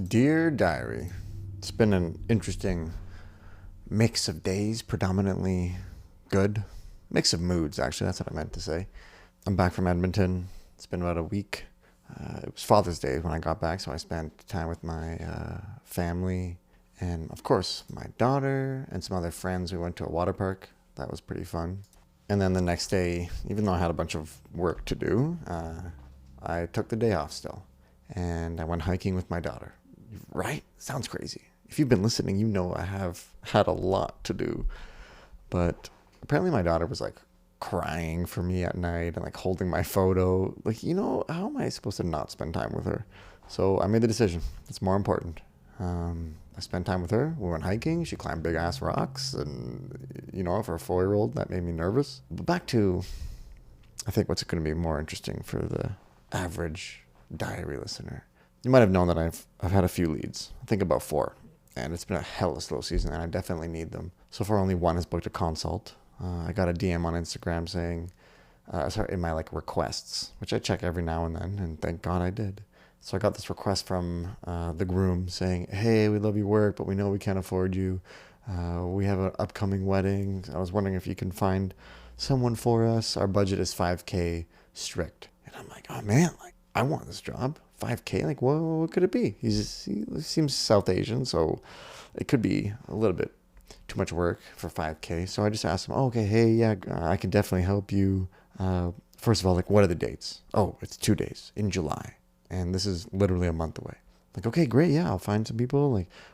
Dear Diary, it's been an interesting mix of days, predominantly good. Mix of moods, actually, that's what I meant to say. I'm back from Edmonton. It's been about a week. It was Father's Day when I got back, so I spent time with my family and, of course, my daughter and some other friends. We went to a water park. That was pretty fun. And then the next day, even though I had a bunch of work to do, I took the day off still. And I went hiking with my daughter. Right? Sounds crazy. If you've been listening, you know I have had a lot to do. But apparently my daughter was like crying for me at night and like holding my photo. Like, how am I supposed to not spend time with her? So I made the decision. It's more important. I spent time with her. We went hiking. She climbed big ass rocks. And, for a 4-year old, that made me nervous. But back to, I think, what's going to be more interesting for the average diary listener. You might have known that I've had a few leads. I think about 4. And it's been a hella slow season, and I definitely need them. So far, only one has booked a consult. I got a DM on Instagram saying, in my requests, which I check every now and then, and thank God I did. So I got this request from the groom saying, "Hey, we love your work, but we know we can't afford you. We have an upcoming wedding. I was wondering if you can find someone for us. Our budget is 5K strict." And I'm like, "Oh man, I want this job. 5K, what could it be?" He seems South Asian, so it could be a little bit too much work for 5K. So I just asked him, "Oh, okay, hey, yeah, I can definitely help you. First of all, what are the dates?" "Oh, it's 2 days in July, and this is literally a month away." Okay, great, yeah, I'll find some people.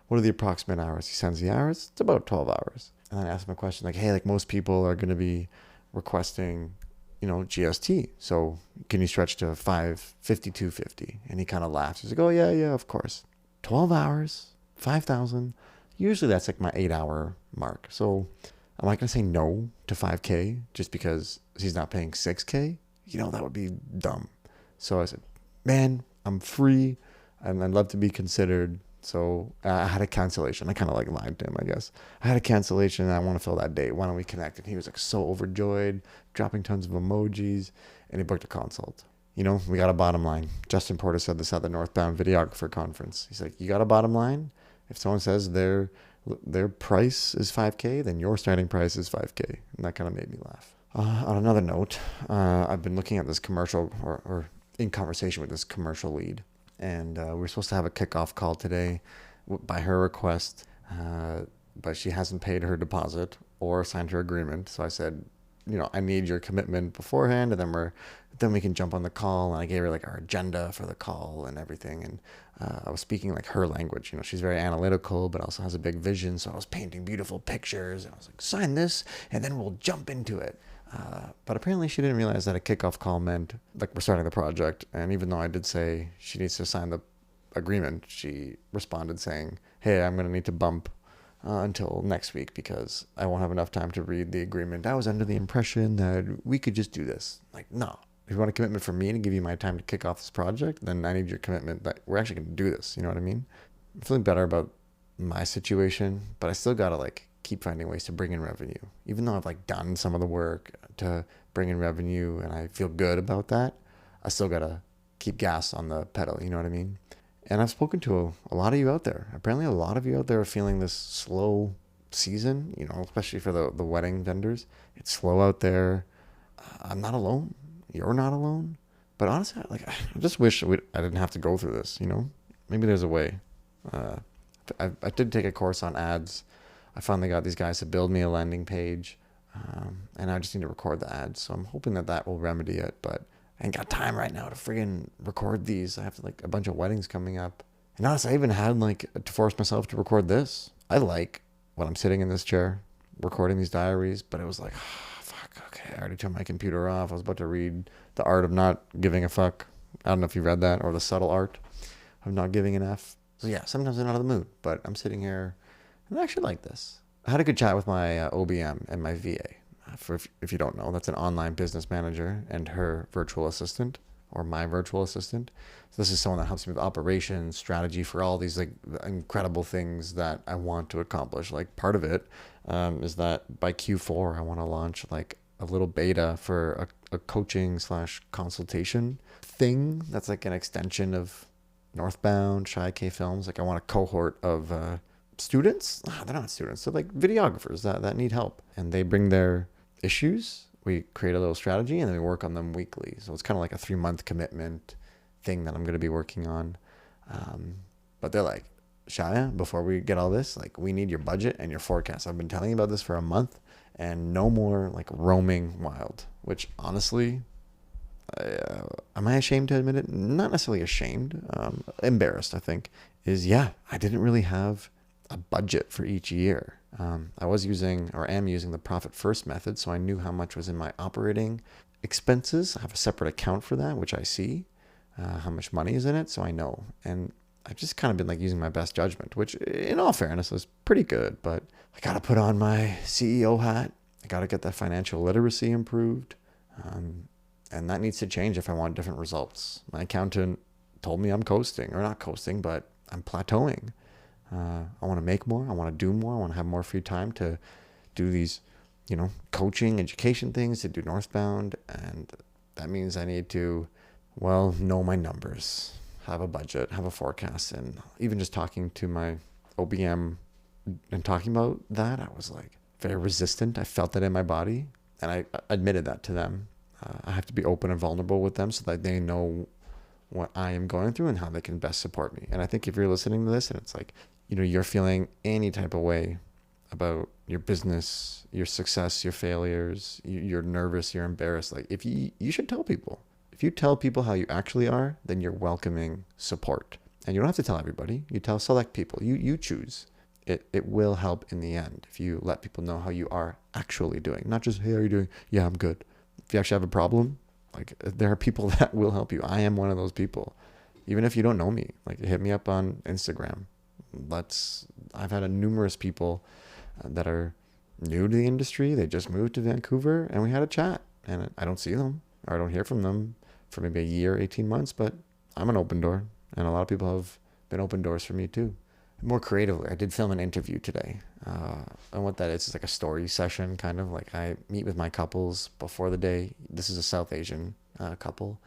What are the approximate hours? He sends the hours. It's about 12 hours. And then I asked him a question hey, most people are going to be requesting GST. So can you stretch to 550, 250? And he kind of laughs. He's like, "Oh, yeah, of course." 12 hours, 5,000. Usually that's my 8-hour mark. So am I going to say no to 5K just because he's not paying 6K? That would be dumb. So I said, "Man, I'm free and I'd love to be considered." So I had a cancellation. I kind of lied to him, I guess. "I had a cancellation and I want to fill that date. Why don't we connect?" And he was so overjoyed, dropping tons of emojis, and he booked a consult. We got a bottom line. Justin Porter said this at the Northbound Videographer Conference. He's like, "You got a bottom line? If someone says their price is 5K, then your starting price is 5K. And that kind of made me laugh. On another note, I've been looking at this commercial or in conversation with this commercial lead. And we were supposed to have a kickoff call today by her request, but she hasn't paid her deposit or signed her agreement. So I said, "I need your commitment beforehand, and then we can jump on the call." And I gave her our agenda for the call and everything. And I was speaking her language. She's very analytical, but also has a big vision. So I was painting beautiful pictures, and I was like, "Sign this, and then we'll jump into it." But apparently she didn't realize that a kickoff call meant we're starting the project. And even though I did say she needs to sign the agreement, she responded saying, "Hey, I'm going to need to bump until next week because I won't have enough time to read the agreement. I was under the impression that we could just do this." No. If you want a commitment from me to give you my time to kick off this project, then I need your commitment that we're actually going to do this. You know what I mean? I'm feeling better about my situation, but I still got to keep finding ways to bring in revenue. Even though I've done some of the work to bring in revenue and I feel good about that, I still gotta keep gas on the pedal, you know what I mean? And I've spoken to a lot of you out there. Apparently a lot of you out there are feeling this slow season, especially for the wedding vendors. It's slow out there. I'm not alone. You're not alone. But honestly, I just wish I didn't have to go through this, Maybe there's a way. I did take a course on ads. I finally got these guys to build me a landing page, and I just need to record the ads. So I'm hoping that will remedy it, but I ain't got time right now to friggin' record these. I have a bunch of weddings coming up. And honestly, I even had to force myself to record this. I when I'm sitting in this chair recording these diaries, but it was fuck, okay, I already turned my computer off. I was about to read The Art of Not Giving a Fuck. I don't know if you read that, or The Subtle Art of Not Giving an F. So yeah, sometimes I'm not in the mood, but I'm sitting here and I actually like this. I had a good chat with my OBM and my VA. If you don't know, that's an online business manager and her virtual assistant, or my virtual assistant. So this is someone that helps me with operations, strategy for all these incredible things that I want to accomplish. Part of it is that by Q4 I want to launch a little beta for a coaching / consultation thing that's an extension of Northbound, Shy K Films. Like I want a cohort of students. They're not students. They're like videographers that need help. And they bring their issues. We create a little strategy and then we work on them weekly. So it's kind of like a 3-month commitment thing that I'm going to be working on. But they're like, Shia, before we get all this, like we need your budget and your forecast. I've been telling you about this for a month and no more like roaming wild, which honestly, am I ashamed to admit it? Not necessarily ashamed, embarrassed, I think, I didn't really have a budget for each year. I was using or am using the profit first method, so I knew how much was in my operating expenses. I have a separate account for that, which I see how much money is in it, so I know. And I've just kind of been like using my best judgment, which in all fairness is pretty good, but I got to put on my CEO hat. I got to get that financial literacy improved. And that needs to change if I want different results. My accountant told me I'm coasting, or not coasting, but I'm plateauing. I want to make more. I want to do more. I want to have more free time to do these, coaching, education things, to do Northbound. And that means I need to, know my numbers, have a budget, have a forecast. And even just talking to my OBM and talking about that, I was like very resistant. I felt that in my body. And I admitted that to them. I have to be open and vulnerable with them so that they know what I am going through and how they can best support me. And I think if you're listening to this and it's like, you're feeling any type of way about your business, your success, your failures, you're nervous, you're embarrassed, like if you should tell people. If you tell people how you actually are, then you're welcoming support. And you don't have to tell everybody. You tell select people. You choose. It will help in the end if you let people know how you are actually doing. Not just, hey, how are you doing? Yeah, I'm good. If you actually have a problem, like there are people that will help you. I am one of those people. Even if you don't know me, like hit me up on Instagram. I've had numerous people that are new to the industry. They just moved to Vancouver and we had a chat, and I don't see them or I don't hear from them for maybe a year, 18 months, but I'm an open door, and a lot of people have been open doors for me too. More creatively, I did film an interview today. And what that is like a story session, kind of like I meet with my couples before the day. This is a South Asian couple,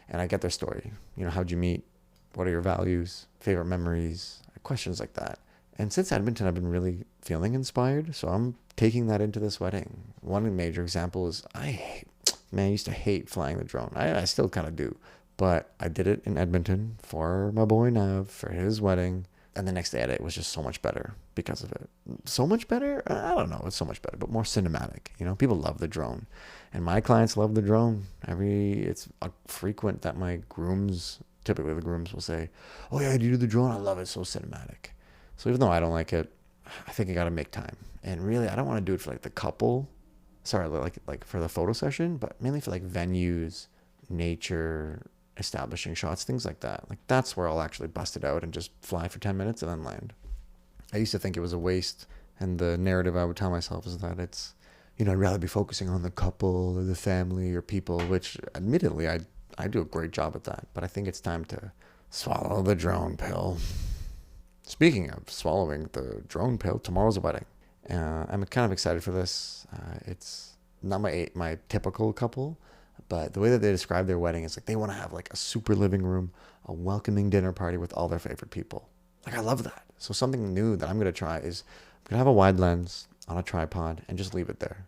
and I get their story. How'd you meet? What are your values? Favorite memories? Questions like that. And since Edmonton, I've been really feeling inspired, so I'm taking that into this wedding. One major example is I used to hate flying the drone. I still kind of do, but I did it in Edmonton for my boy Nav for his wedding. And the next day it was just so much better because of it. So much better? I don't know. It's so much better, but more cinematic. People love the drone, and my clients love the drone. It's frequent that my grooms, typically the grooms, will say, "Oh yeah, do you do the drone? I love it. It's so cinematic." So even though I don't like it, I think I got to make time. And really, I don't want to do it for like the couple. Sorry, like for the photo session, but mainly for like venues, nature, establishing shots, things like that. Like that's where I'll actually bust it out and just fly for 10 minutes and then land. I used to think it was a waste, and the narrative I would tell myself is that it's, I'd rather be focusing on the couple or the family or people, which admittedly I do a great job at that, but I think it's time to swallow the drone pill. Speaking of swallowing the drone pill, tomorrow's a wedding. I'm kind of excited for this. It's not my typical couple, but the way that they describe their wedding is like they want to have like a super living room, a welcoming dinner party with all their favorite people. Like I love that. So something new that I'm going to try is I'm going to have a wide lens on a tripod and just leave it there.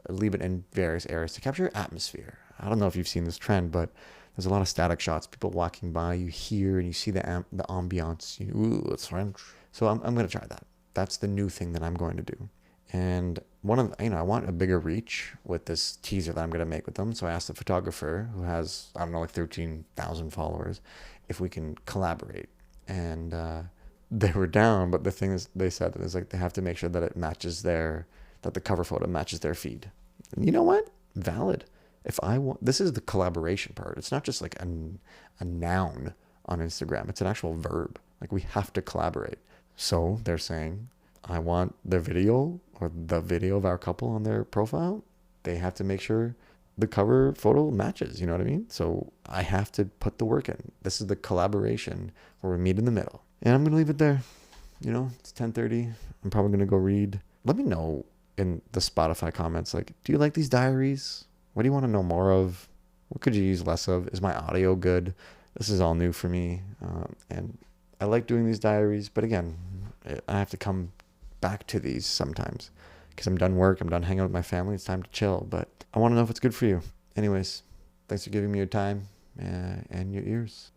Leave it in various areas to capture atmosphere. I don't know if you've seen this trend, but there's a lot of static shots. People walking by, you hear and you see the ambiance. Ooh, it's French. So I'm going to try that. That's the new thing that I'm going to do. And I want a bigger reach with this teaser that I'm going to make with them. So I asked the photographer, who has, I don't know, like 13,000 followers, if we can collaborate. And they were down, but the thing is, they said is like they have to make sure that it matches that the cover photo matches their feed. And you know what? Valid. This is the collaboration part. It's not just like a noun on Instagram. It's an actual verb. Like we have to collaborate. So they're saying, I want the video of our couple on their profile. They have to make sure the cover photo matches. You know what I mean? So I have to put the work in. This is the collaboration where we meet in the middle. And I'm going to leave it there. It's 10:30. I'm probably going to go read. Let me know in the Spotify comments, like, do you like these diaries? What do you want to know more of? What could you use less of? Is my audio good? This is all new for me, and I like doing these diaries, but again, I have to come back to these sometimes because I'm done work, I'm done hanging out with my family, it's time to chill, but I want to know if it's good for you. Anyways, thanks for giving me your time and your ears.